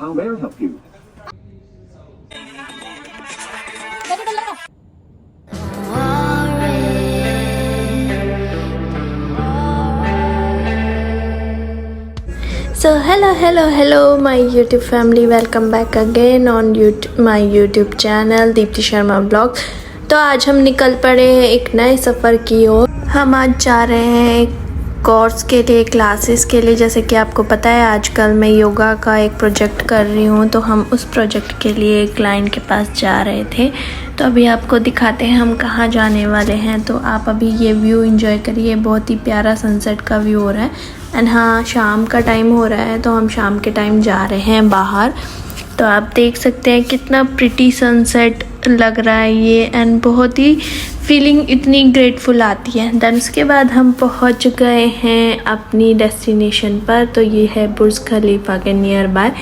How may I help you? So hello my YouTube family, welcome back again on my YouTube channel Deepti Sharma blog. तो आज हम निकल पड़े हैं एक नए सफ़र की ओर। हम आज जा रहे हैं एक कोर्स के लिए, क्लासेस के लिए। जैसे कि आपको पता है आजकल मैं योगा का एक प्रोजेक्ट कर रही हूँ, तो हम उस प्रोजेक्ट के लिए एक क्लाइंट के पास जा रहे थे। तो अभी आपको दिखाते हैं हम कहाँ जाने वाले हैं। तो आप अभी ये व्यू एंजॉय करिए, बहुत ही प्यारा सनसेट का व्यू हो रहा है। एंड हाँ, शाम का टाइम हो रहा है, तो हम शाम के टाइम जा रहे हैं बाहर। तो आप देख सकते हैं कितना प्रिटी सनसेट लग रहा है ये, एंड बहुत ही फीलिंग इतनी ग्रेटफुल आती है। देन उसके बाद हम पहुंच गए हैं अपनी डेस्टिनेशन पर। तो ये है बुर्ज खलीफा के नियर बाय,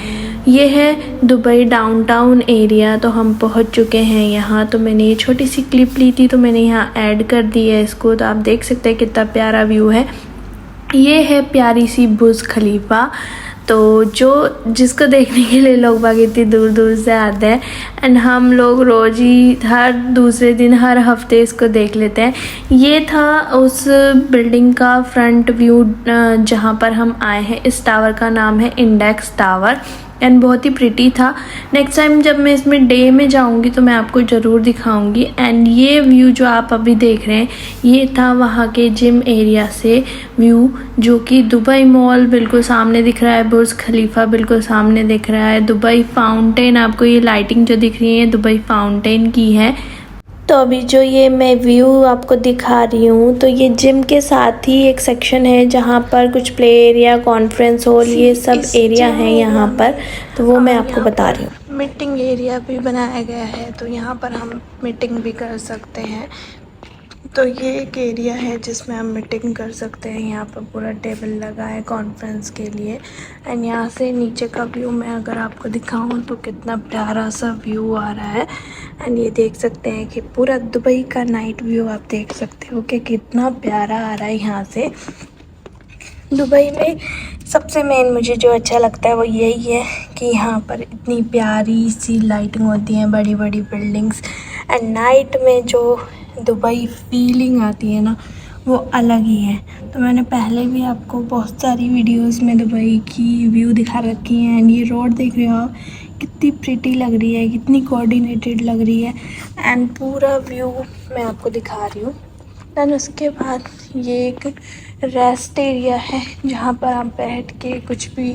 ये है दुबई डाउनटाउन एरिया। तो हम पहुंच चुके हैं यहाँ। तो मैंने ये छोटी सी क्लिप ली थी, तो मैंने यहाँ ऐड कर दी है इसको। तो आप देख सकते हैं कितना प्यारा व्यू है। ये है प्यारी सी बुर्ज खलीफा। तो जिसको देखने के लिए लोग बाग इतनी दूर दूर से आते हैं, एंड हम लोग रोज़ ही हर दूसरे दिन हर हफ्ते इसको देख लेते हैं। ये था उस बिल्डिंग का फ्रंट व्यू जहाँ पर हम आए हैं। इस टावर का नाम है इंडेक्स टावर, एंड बहुत ही प्रिटी था। नेक्स्ट टाइम जब मैं इसमें डे में जाऊंगी तो मैं आपको ज़रूर दिखाऊंगी। एंड ये व्यू जो आप अभी देख रहे हैं, ये था वहाँ के जिम एरिया से व्यू, जो कि दुबई मॉल बिल्कुल सामने दिख रहा है, बुर्ज खलीफा बिल्कुल सामने दिख रहा है, दुबई फाउंटेन, आपको ये लाइटिंग जो दिख रही है दुबई फाउंटेन की है। तो अभी जो ये मैं व्यू आपको दिखा रही हूँ, तो ये जिम के साथ ही एक सेक्शन है जहाँ पर कुछ प्ले एरिया, कॉन्फ्रेंस हॉल, ये सब एरिया है यहाँ पर। तो वो मैं आपको बता रही हूँ। मीटिंग एरिया भी बनाया गया है, तो यहाँ पर हम मीटिंग भी कर सकते हैं। तो ये एक एरिया है जिसमें हम मीटिंग कर सकते हैं। यहाँ पर पूरा टेबल लगा है कॉन्फ्रेंस के लिए। एंड यहाँ से नीचे का व्यू मैं अगर आपको दिखाऊं तो कितना प्यारा सा व्यू आ रहा है। एंड ये देख सकते हैं कि पूरा दुबई का नाइट व्यू आप देख सकते हो कि कितना प्यारा आ रहा है यहाँ से। दुबई में सबसे मेन मुझे जो अच्छा लगता है वो यही है कि यहाँ पर इतनी प्यारी सी लाइटिंग होती है, बड़ी बड़ी बिल्डिंग्स, एंड नाइट में जो दुबई फीलिंग आती है ना, वो अलग ही है। तो मैंने पहले भी आपको बहुत सारी वीडियोस में दुबई की व्यू दिखा रखी हैं। एंड ये रोड देख रहे हो आप, कितनी प्रिटी लग रही है, कितनी कोऑर्डिनेटेड लग रही है। एंड पूरा व्यू मैं आपको दिखा रही हूँ। दैन उसके बाद ये एक रेस्ट एरिया है जहाँ पर आप बैठ के कुछ भी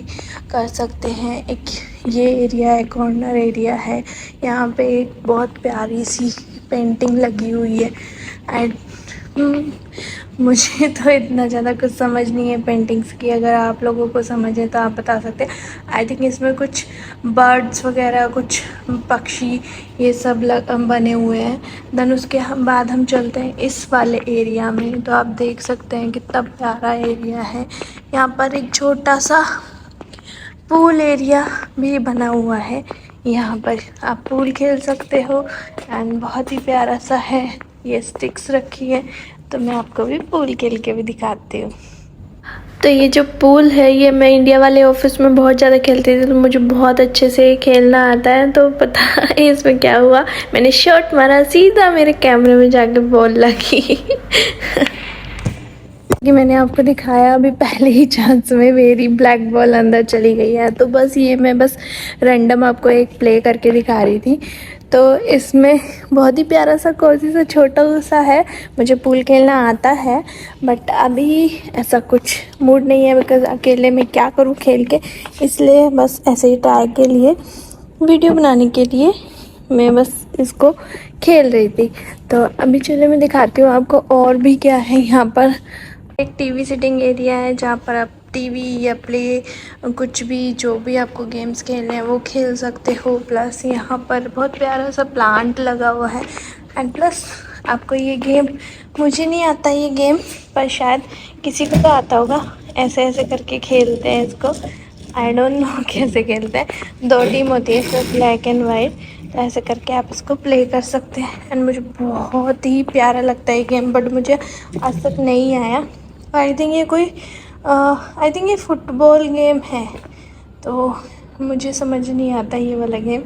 कर सकते हैं। एक ये एरिया है, कॉर्नर एरिया है। यहाँ पे एक बहुत प्यारी सी पेंटिंग लगी हुई है। एंड मुझे तो इतना ज़्यादा कुछ समझ नहीं है पेंटिंग्स की, अगर आप लोगों को समझ है तो आप बता सकते हैं। आई थिंक इसमें कुछ बर्ड्स वगैरह, कुछ पक्षी, ये सब बने हुए हैं। देन उसके बाद हम चलते हैं इस वाले एरिया में। तो आप देख सकते हैं कितना प्यारा एरिया है। यहाँ पर एक छोटा सा पूल एरिया भी बना हुआ है। यहाँ पर आप पूल खेल सकते हो, एंड बहुत ही प्यारा सा है। ये स्टिक्स रखी है, तो मैं आपको भी पूल खेल के भी दिखाती हूँ। तो ये जो पूल है, ये मैं इंडिया वाले ऑफिस में बहुत ज़्यादा खेलती थी, तो मुझे बहुत अच्छे से खेलना आता है। तो पता है इसमें क्या हुआ, मैंने शॉट मारा, सीधा मेरे कैमरे में जाके बॉल लगी। कि मैंने आपको दिखाया अभी पहले ही चांस में मेरी ब्लैक बॉल अंदर चली गई है। तो बस ये मैं बस रैंडम आपको एक प्ले करके दिखा रही थी। तो इसमें बहुत ही प्यारा सा कोजी सा छोटा सा है। मुझे पूल खेलना आता है, बट अभी ऐसा कुछ मूड नहीं है, बिकॉज़ अकेले में क्या करूँ खेल के। इसलिए बस ऐसे ही ट्राई के लिए, वीडियो बनाने के लिए मैं बस इसको खेल रही थी। तो अभी चलिए मैं दिखाती हूँ आपको और भी क्या है यहाँ पर। एक टीवी सिटिंग एरिया है जहाँ पर आप टीवी या प्ले कुछ भी, जो भी आपको गेम्स खेलने हैं वो खेल सकते हो। प्लस यहाँ पर बहुत प्यारा सा प्लांट लगा हुआ है। एंड प्लस आपको ये गेम, मुझे नहीं आता ये गेम, पर शायद किसी को तो आता होगा। ऐसे ऐसे करके खेलते हैं इसको, आई डोंट नो कैसे खेलते हैं। 2 टीम होती है, सिर्फ ब्लैक एंड वाइट। तो ऐसे करके आप इसको प्ले कर सकते हैं। एंड मुझे बहुत ही प्यारा लगता है ये गेम, बट मुझे आज तक नहीं आया। आई थिंक ये फुटबॉल गेम है। तो मुझे समझ नहीं आता ये वाला गेम।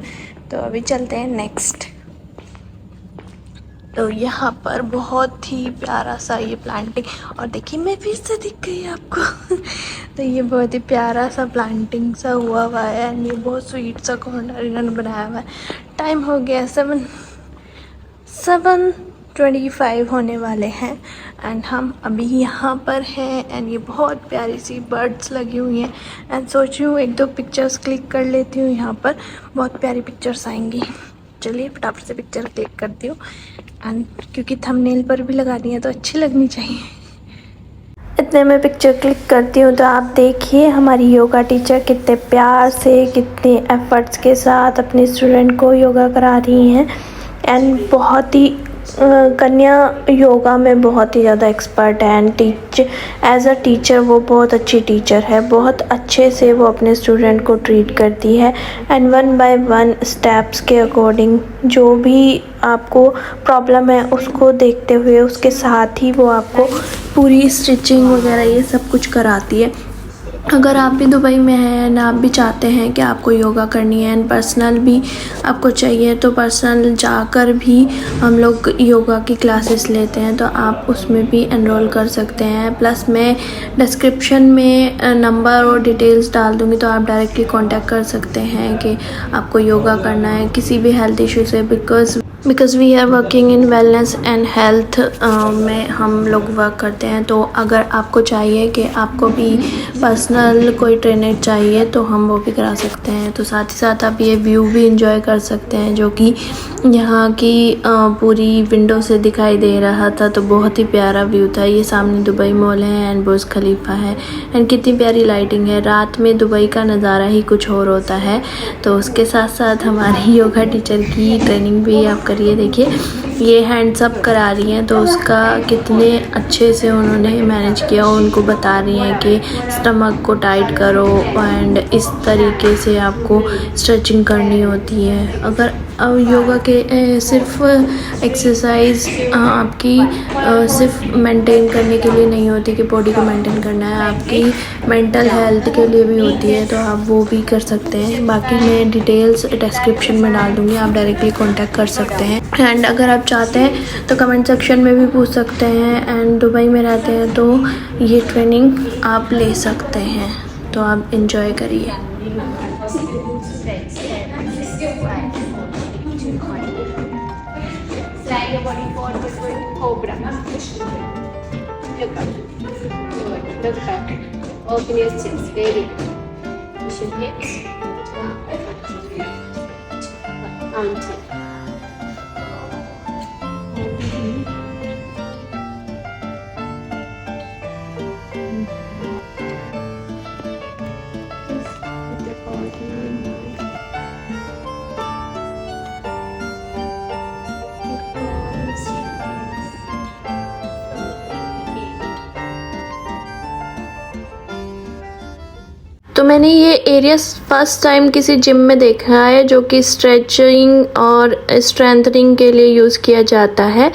तो अभी चलते हैं नेक्स्ट। तो यहाँ पर बहुत ही प्यारा सा ये प्लांटिंग, और देखिए मैं फिर से दिख गई आपको। तो ये बहुत ही प्यारा सा प्लांटिंग सा हुआ है एंड ये बहुत स्वीट सा कॉर्नर इन्होंने बनाया हुआ है। टाइम हो गया 7:25 होने वाले हैं एंड हम अभी यहाँ पर हैं एंड ये बहुत प्यारी सी बर्ड्स लगी हुई हैं एंड सोच रही हूँ 1-2 पिक्चर्स क्लिक कर लेती हूँ। यहाँ पर बहुत प्यारी पिक्चर्स आएंगी। चलिए फटाफट से पिक्चर क्लिक करती हूँ एंड क्योंकि थंबनेल पर भी लगानी है तो अच्छी लगनी चाहिए। इतने में पिक्चर क्लिक करती हूँ तो आप देखिए हमारी योगा टीचर कितने प्यार से, कितने एफर्ट्स के साथ अपने स्टूडेंट को योगा करा रही हैं एंड बहुत ही कन्या योगा में बहुत ही ज़्यादा एक्सपर्ट है एंड एज अ टीचर वो बहुत अच्छी टीचर है। बहुत अच्छे से वो अपने स्टूडेंट को ट्रीट करती है एंड 1 by 1 स्टेप्स के अकॉर्डिंग जो भी आपको प्रॉब्लम है उसको देखते हुए उसके साथ ही वो आपको पूरी स्टिचिंग वगैरह ये सब कुछ कराती है। अगर आप भी दुबई में हैं एंड आप भी चाहते हैं कि आपको योगा करनी है एंड पर्सनल भी आपको चाहिए तो पर्सनल जाकर भी हम लोग योगा की क्लासेस लेते हैं, तो आप उसमें भी एनरोल कर सकते हैं। प्लस मैं डिस्क्रिप्शन में नंबर और डिटेल्स डाल दूँगी तो आप डायरेक्टली कांटेक्ट कर सकते हैं कि आपको योगा करना है किसी भी हेल्थ इशू से, because we are working in wellness and health में हम लोग वर्क करते हैं। तो अगर आपको चाहिए कि आपको भी पर्सनल कोई ट्रेनर चाहिए तो हम वो भी करा सकते हैं। तो साथ ही साथ आप ये व्यू भी इंजॉय कर सकते हैं जो कि यहाँ की पूरी विंडो से दिखाई दे रहा था। तो बहुत ही प्यारा व्यू था। ये सामने दुबई मॉल है एंड बुर्ज खलीफा है एंड कितनी प्यारी लाइटिंग है। रात में दुबई का नज़ारा ही कुछ और होता है। तो उसके साथ साथ हमारी योगा टीचर की ट्रेनिंग भी आप करिए। देखिए ये हैंड्स अप करा रही हैं तो उसका कितने अच्छे से उन्होंने मैनेज किया। उनको बता रही हैं कि स्टमक को टाइट करो एंड इस तरीके से आपको स्ट्रेचिंग करनी होती है। अगर योगा के सिर्फ एक्सरसाइज आपकी सिर्फ मेंटेन करने के लिए नहीं होती कि बॉडी को मेंटेन करना है, आपकी मेंटल हेल्थ के लिए भी होती है। तो आप वो भी कर सकते हैं। बाकी मैं डिटेल्स डिस्क्रिप्शन में डाल दूँगी, आप डायरेक्टली कांटेक्ट कर सकते हैं। एंड अगर आप चाहते हैं तो कमेंट सेक्शन में भी पूछ सकते हैं एंड दुबई में रहते हैं तो ये ट्रेनिंग आप ले सकते हैं। तो आप इंजॉय करिए। Slide your body forward with cobra. Look up. Good. Look back. Open your chest. Very good. Push your hips. Mountain. तो मैंने ये एरिया फर्स्ट टाइम किसी जिम में देखा है जो कि स्ट्रेचिंग और स्ट्रेंथनिंग के लिए यूज़ किया जाता है।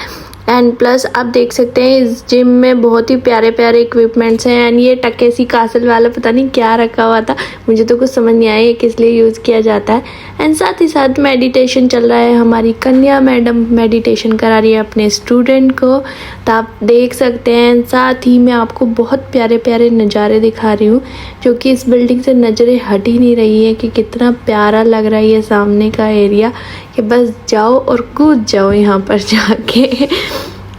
एंड प्लस आप देख सकते हैं इस जिम में बहुत ही प्यारे प्यारे इक्विपमेंट्स हैं एंड ये टकेसी कासल वाला पता नहीं क्या रखा हुआ था, मुझे तो कुछ समझ नहीं आया ये किस लिए यूज़ किया जाता है। एंड साथ ही साथ मेडिटेशन चल रहा है। हमारी कन्या मैडम मेडिटेशन करा रही है अपने स्टूडेंट को, तो आप देख सकते हैं। साथ ही मैं आपको बहुत प्यारे प्यारे नज़ारे दिखा रही हूँ जो कि इस बिल्डिंग से नज़रें हट ही नहीं रही है कि कितना प्यारा लग रहा है ये सामने का एरिया, कि बस जाओ और कूद जाओ यहाँ पर जाके।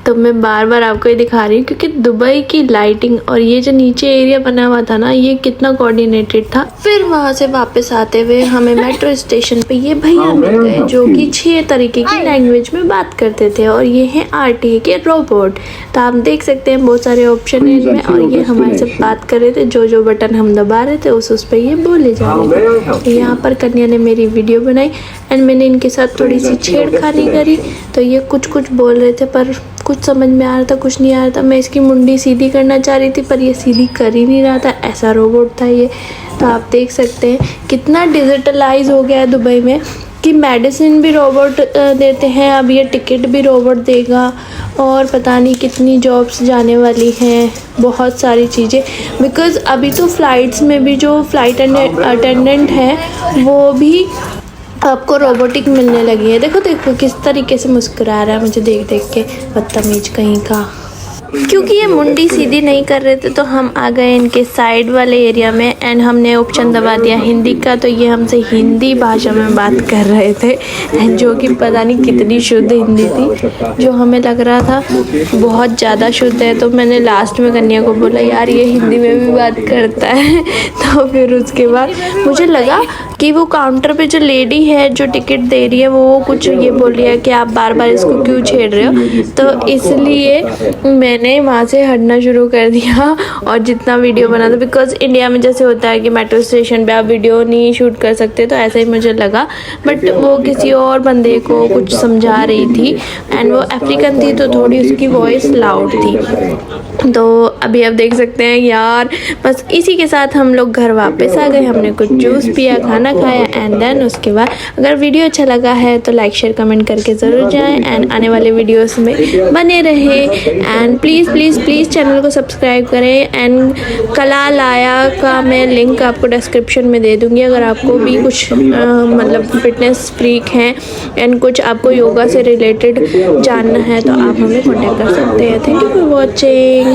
तो मैं बार बार आपको ये दिखा रही हूँ क्योंकि दुबई की लाइटिंग और ये जो नीचे एरिया बना हुआ था ना, ये कितना कोऑर्डिनेटेड था। फिर वहाँ से वापस आते हुए हमें मेट्रो स्टेशन पे ये भैया मिल गए जो कि 6 तरीके की लैंग्वेज में बात करते थे और ये हैं RTA के रोबोट। तो आप देख सकते हैं बहुत सारे ऑप्शन है इनमें और ये हमारे से बात कर रहे थे। जो बटन हम दबा रहे थे उस पर ये बोले जा रहे थे। यहाँ पर कन्या ने मेरी वीडियो बनाई एंड मैंने इनके साथ थोड़ी सी छेड़खानी करी। तो ये कुछ बोल रहे थे पर कुछ समझ में आ रहा था, कुछ नहीं आ रहा था। मैं इसकी मुंडी सीधी करना चाह रही थी पर ये सीधी कर ही नहीं रहा था, ऐसा रोबोट था ये। तो आप देख सकते हैं कितना डिजिटलाइज हो गया है दुबई में कि मेडिसिन भी रोबोट देते हैं, अब ये टिकट भी रोबोट देगा, और पता नहीं कितनी जॉब्स जाने वाली हैं, बहुत सारी चीज़ें। बिकॉज़ अभी तो फ़्लाइट्स में भी जो फ़्लाइट अटेंडेंट है वो भी आपको रोबोटिक मिलने लगी है। देखो देखो किस तरीके से मुस्कुरा रहा है मुझे देख देख के, बदतमीज कहीं का। क्योंकि ये मुंडी सीधी नहीं कर रहे थे तो हम आ गए इनके साइड वाले एरिया में, एंड हमने ऑप्शन दबा दिया हिंदी का, तो ये हमसे हिंदी भाषा में बात कर रहे थे, एंड जो कि पता नहीं कितनी शुद्ध हिंदी थी, जो हमें लग रहा था बहुत ज़्यादा शुद्ध है। तो मैंने लास्ट में कन्या को बोला यार ये हिंदी में भी बात करता है। तो फिर उसके बाद मुझे लगा कि वो काउंटर पे जो लेडी है जो टिकट दे रही है वो कुछ ये बोल रही है कि आप बार बार इसको क्यों छेड़ रहे हो, तो इसलिए मैंने वहाँ से हटना शुरू कर दिया और जितना वीडियो बना था, बिकॉज इंडिया में जैसे होता है कि मेट्रो स्टेशन पे आप वीडियो नहीं शूट कर सकते, तो ऐसा ही मुझे लगा। बट वो किसी और बंदे को कुछ समझा रही थी, एंड वो अफ्रीकन थी तो थोड़ी उसकी वॉइस लाउड थी। तो अभी आप देख सकते हैं यार, बस इसी के साथ हम लोग घर वापस आ गए। हमने कुछ जूस पिया, खाना खाया, एंड देन उसके बाद अगर वीडियो अच्छा लगा है तो लाइक शेयर कमेंट करके ज़रूर जाएं, एंड आने वाले वीडियोस में बने रहे, and please please please channel को सब्सक्राइब करें। एंड कला लाया का मैं लिंक आपको डिस्क्रिप्शन में दे दूँगी, अगर आपको भी कुछ मतलब फिटनेस फ्रीक हैं एंड कुछ आपको योगा से रिलेटेड जानना है तो आप हमें कॉन्टेक्ट कर सकते हैं। Thank you for watching.